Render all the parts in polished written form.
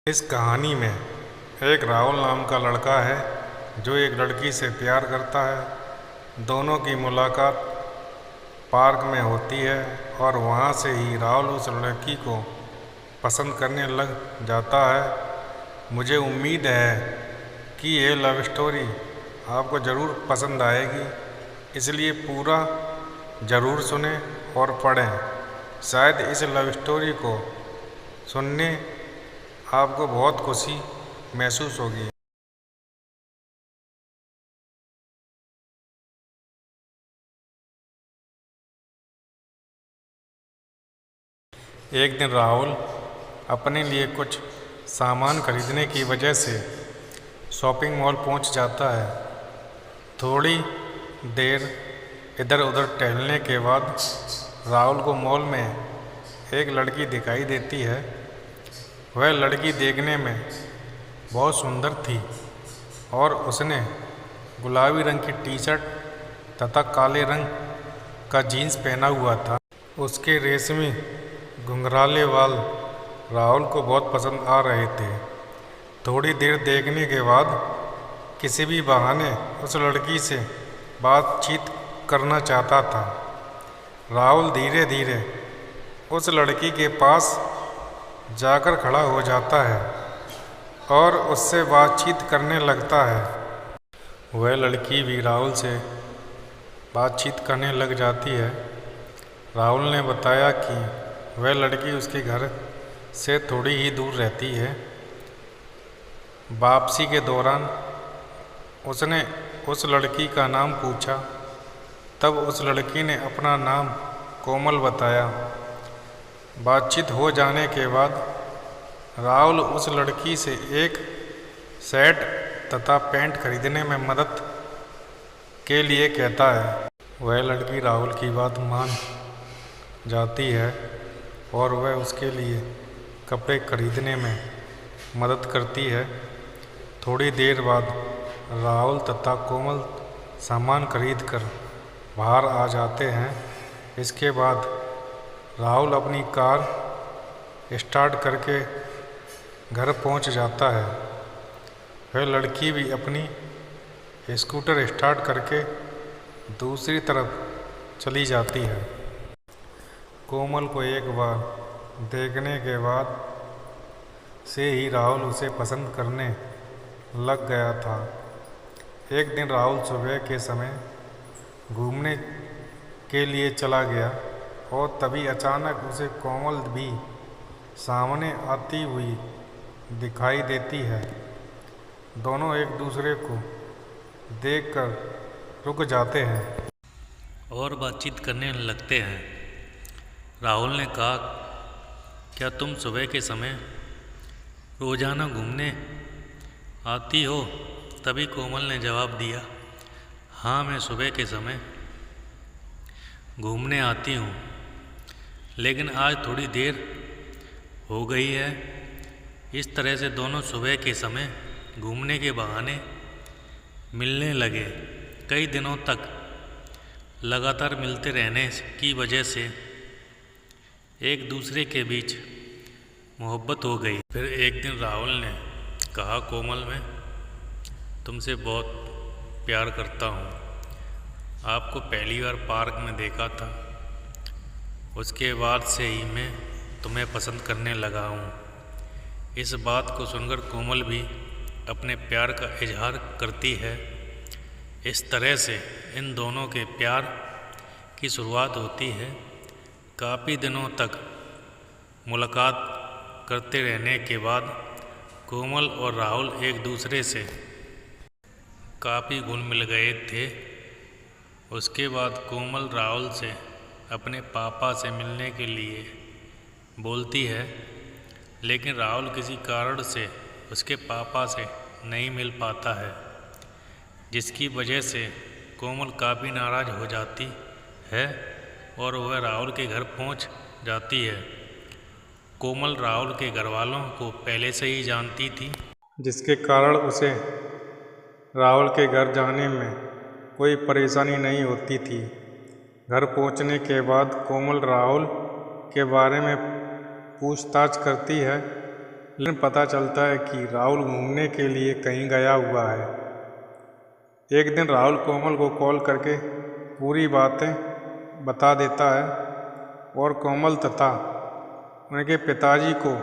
इस कहानी में एक राहुल नाम का लड़का है जो एक लड़की से प्यार करता है। दोनों की मुलाकात पार्क में होती है और वहाँ से ही राहुल उस लड़की को पसंद करने लग जाता है। मुझे उम्मीद है कि ये लव स्टोरी आपको ज़रूर पसंद आएगी, इसलिए पूरा ज़रूर सुनें और पढ़ें। शायद इस लव स्टोरी को सुनने आपको बहुत खुशी महसूस होगी। एक दिन राहुल अपने लिए कुछ सामान खरीदने की वजह से शॉपिंग मॉल पहुंच जाता है। थोड़ी देर इधर उधर टहलने के बाद राहुल को मॉल में एक लड़की दिखाई देती है। वह लड़की देखने में बहुत सुंदर थी और उसने गुलाबी रंग की टी शर्ट तथा काले रंग का जीन्स पहना हुआ था। उसके रेशमी घुंघराले बाल राहुल को बहुत पसंद आ रहे थे। थोड़ी देर देखने के बाद किसी भी बहाने उस लड़की से बातचीत करना चाहता था। राहुल धीरे धीरे उस लड़की के पास जाकर खड़ा हो जाता है और उससे बातचीत करने लगता है। वह लड़की भी राहुल से बातचीत करने लग जाती है। राहुल ने बताया कि वह लड़की उसके घर से थोड़ी ही दूर रहती है। वापसी के दौरान उसने उस लड़की का नाम पूछा, तब उस लड़की ने अपना नाम कोमल बताया। बातचीत हो जाने के बाद राहुल उस लड़की से एक शर्ट तथा पैंट खरीदने में मदद के लिए कहता है। वह लड़की राहुल की बात मान जाती है और वह उसके लिए कपड़े खरीदने में मदद करती है। थोड़ी देर बाद राहुल तथा कोमल सामान खरीद कर बाहर आ जाते हैं। इसके बाद राहुल अपनी कार स्टार्ट करके घर पहुंच जाता है। वह लड़की भी अपनी स्कूटर स्टार्ट करके दूसरी तरफ चली जाती है। कोमल को एक बार देखने के बाद से ही राहुल उसे पसंद करने लग गया था। एक दिन राहुल सुबह के समय घूमने के लिए चला गया और तभी अचानक उसे कोमल भी सामने आती हुई दिखाई देती है। दोनों एक दूसरे को देखकर रुक जाते हैं और बातचीत करने लगते हैं। राहुल ने कहा, क्या तुम सुबह के समय रोज़ाना घूमने आती हो? तभी कोमल ने जवाब दिया, हाँ, मैं सुबह के समय घूमने आती हूँ, लेकिन आज थोड़ी देर हो गई है। इस तरह से दोनों सुबह के समय घूमने के बहाने मिलने लगे। कई दिनों तक लगातार मिलते रहने की वजह से एक दूसरे के बीच मोहब्बत हो गई। फिर एक दिन राहुल ने कहा, कोमल, मैं तुमसे बहुत प्यार करता हूँ। आपको पहली बार पार्क में देखा था, उसके बाद से ही मैं तुम्हें पसंद करने लगा हूँ। इस बात को सुनकर कोमल भी अपने प्यार का इजहार करती है। इस तरह से इन दोनों के प्यार की शुरुआत होती है। काफ़ी दिनों तक मुलाकात करते रहने के बाद कोमल और राहुल एक दूसरे से काफ़ी घुल मिल गए थे। उसके बाद कोमल राहुल से अपने पापा से मिलने के लिए बोलती है, लेकिन राहुल किसी कारण से उसके पापा से नहीं मिल पाता है, जिसकी वजह से कोमल काफ़ी नाराज़ हो जाती है और वह राहुल के घर पहुंच जाती है। कोमल राहुल के घर वालों को पहले से ही जानती थी, जिसके कारण उसे राहुल के घर जाने में कोई परेशानी नहीं होती थी। घर पहुंचने के बाद कोमल राहुल के बारे में पूछताछ करती है, लेकिन पता चलता है कि राहुल घूमने के लिए कहीं गया हुआ है। एक दिन राहुल कोमल को कॉल करके पूरी बातें बता देता है और कोमल तथा उनके पिताजी को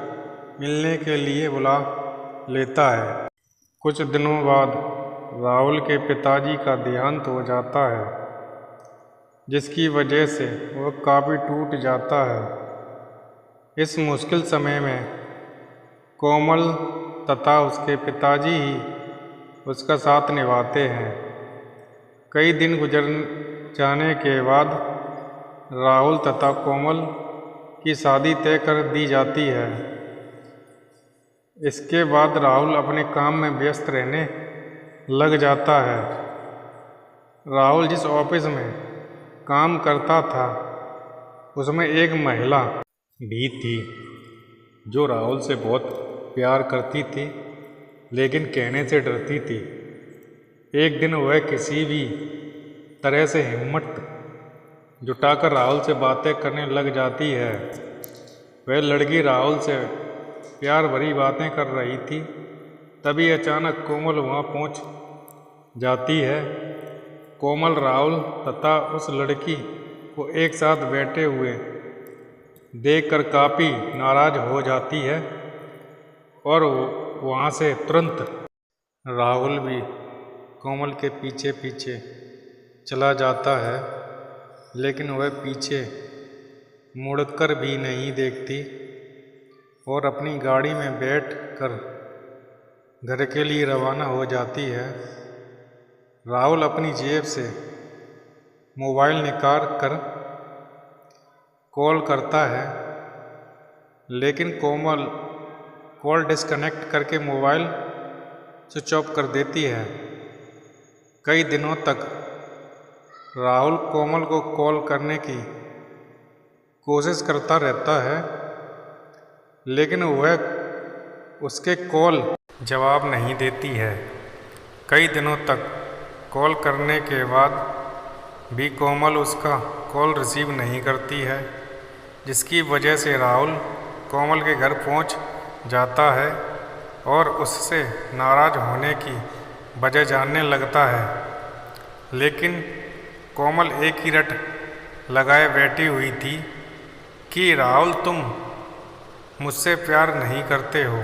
मिलने के लिए बुला लेता है। कुछ दिनों बाद राहुल के पिताजी का देहांत हो जाता है, जिसकी वजह से वह काफ़ी टूट जाता है। इस मुश्किल समय में कोमल तथा उसके पिताजी ही उसका साथ निभाते हैं। कई दिन गुजर जाने के बाद राहुल तथा कोमल की शादी तय कर दी जाती है। इसके बाद राहुल अपने काम में व्यस्त रहने लग जाता है। राहुल जिस ऑफिस में काम करता था उसमें एक महिला भी थी जो राहुल से बहुत प्यार करती थी, लेकिन कहने से डरती थी। एक दिन वह किसी भी तरह से हिम्मत जुटाकर राहुल से बातें करने लग जाती है। वह लड़की राहुल से प्यार भरी बातें कर रही थी, तभी अचानक कोमल वहाँ पहुँच जाती है। कोमल राहुल तथा उस लड़की को एक साथ बैठे हुए देखकर काफ़ी नाराज़ हो जाती है और वहाँ से तुरंत राहुल भी कोमल के पीछे पीछे चला जाता है, लेकिन वह पीछे मुड़कर भी नहीं देखती और अपनी गाड़ी में बैठकर घर के लिए रवाना हो जाती है। राहुल अपनी जेब से मोबाइल निकाल कर कॉल करता है, लेकिन कोमल कॉल डिस्कनेक्ट करके मोबाइल स्विच ऑफ कर देती है। कई दिनों तक राहुल कोमल को कॉल करने की कोशिश करता रहता है, लेकिन वह उसके कॉल जवाब नहीं देती है। कई दिनों तक कॉल करने के बाद भी कोमल उसका कॉल रिसीव नहीं करती है, जिसकी वजह से राहुल कोमल के घर पहुंच जाता है और उससे नाराज़ होने की वजह जानने लगता है। लेकिन कोमल एक ही रट लगाए बैठी हुई थी कि राहुल तुम मुझसे प्यार नहीं करते हो,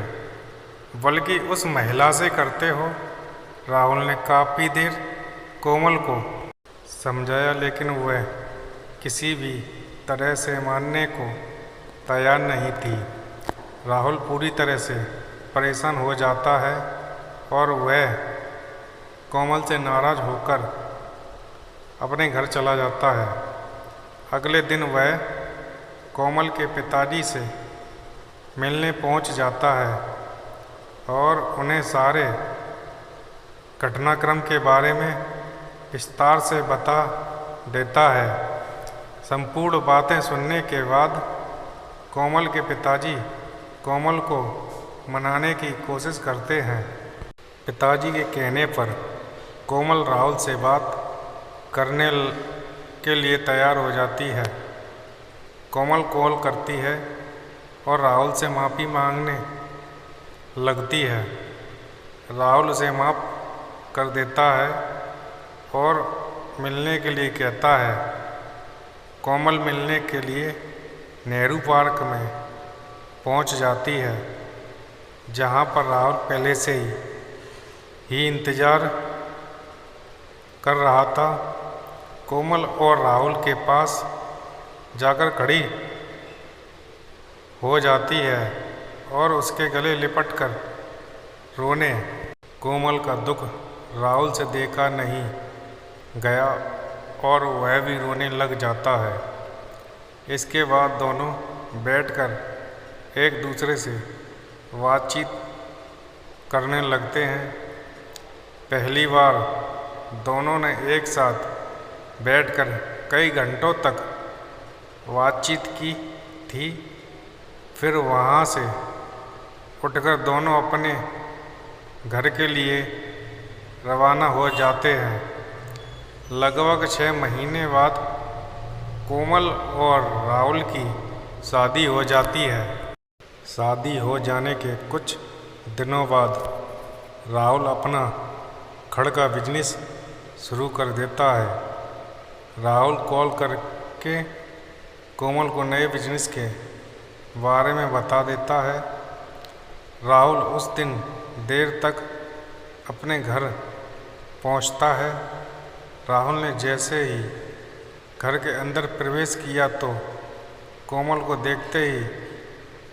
बल्कि उस महिला से करते हो। राहुल ने काफ़ी देर कोमल को समझाया, लेकिन वह किसी भी तरह से मानने को तैयार नहीं थी। राहुल पूरी तरह से परेशान हो जाता है और वह कोमल से नाराज़ होकर अपने घर चला जाता है। अगले दिन वह कोमल के पिताजी से मिलने पहुंच जाता है और उन्हें सारे घटनाक्रम के बारे में विस्तार से बता देता है। संपूर्ण बातें सुनने के बाद कोमल के पिताजी कोमल को मनाने की कोशिश करते हैं। पिताजी के कहने पर कोमल राहुल से बात करने के लिए तैयार हो जाती है। कोमल कॉल करती है और राहुल से माफ़ी मांगने लगती है। राहुल उसे माफ़ कर देता है और मिलने के लिए कहता है। कोमल मिलने के लिए नेहरू पार्क में पहुंच जाती है, जहां पर राहुल पहले से ही इंतज़ार कर रहा था। कोमल और राहुल के पास जाकर खड़ी हो जाती है और उसके गले लिपटकर रोने। कोमल का दुख राहुल से देखा नहीं गया और वह भी रोने लग जाता है। इसके बाद दोनों बैठकर एक दूसरे से बातचीत करने लगते हैं। पहली बार दोनों ने एक साथ बैठकर कई घंटों तक बातचीत की थी। फिर वहाँ से उठकर दोनों अपने घर के लिए रवाना हो जाते हैं। लगभग 6 महीने बाद कोमल और राहुल की शादी हो जाती है। शादी हो जाने के कुछ दिनों बाद राहुल अपना खड़ का बिजनेस शुरू कर देता है। राहुल कॉल करके कोमल को नए बिजनेस के बारे में बता देता है। राहुल उस दिन देर तक अपने घर पहुंचता है। राहुल ने जैसे ही घर के अंदर प्रवेश किया तो कोमल को देखते ही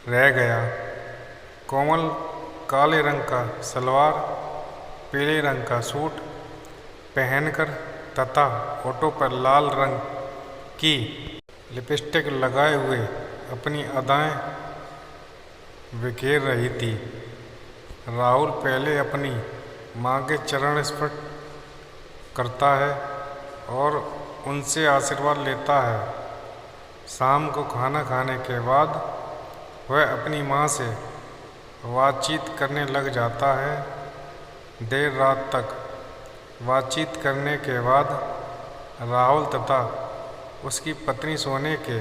रह गया। कोमल काले रंग का सलवार, पीले रंग का सूट पहनकर तथा होठों पर लाल रंग की लिपस्टिक लगाए हुए अपनी अदाएं बिखेर रही थी। राहुल पहले अपनी माँ के चरण स्पर्श करता है और उनसे आशीर्वाद लेता है। शाम को खाना खाने के बाद वह अपनी माँ से बातचीत करने लग जाता है। देर रात तक बातचीत करने के बाद राहुल तथा उसकी पत्नी सोने के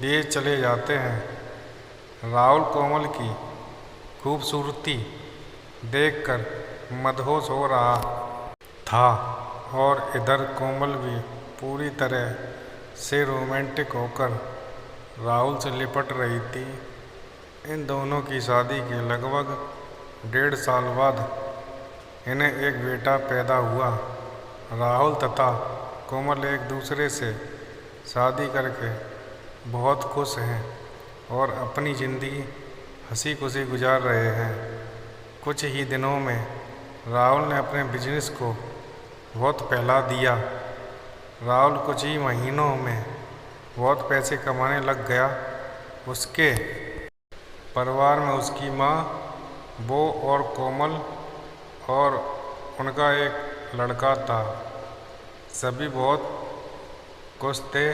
लिए चले जाते हैं। राहुल कोमल की खूबसूरती देखकर मदहोश हो रहा था और इधर कोमल भी पूरी तरह से रोमांटिक होकर राहुल से लिपट रही थी। इन दोनों की शादी के लगभग 1.5 साल बाद इन्हें एक बेटा पैदा हुआ। राहुल तथा कोमल एक दूसरे से शादी करके बहुत खुश हैं और अपनी ज़िंदगी हंसी खुशी गुजार रहे हैं। कुछ ही दिनों में राहुल ने अपने बिजनेस को बहुत फैला दिया। राहुल कुछ ही महीनों में बहुत पैसे कमाने लग गया। उसके परिवार में उसकी माँ, वो और कोमल और उनका एक लड़का था। सभी बहुत खुश थे।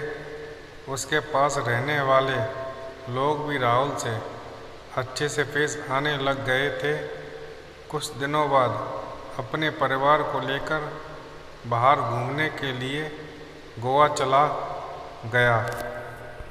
उसके पास रहने वाले लोग भी राहुल से अच्छे से पेश आने लग गए थे। कुछ दिनों बाद अपने परिवार को लेकर बाहर घूमने के लिए गोवा चला गया।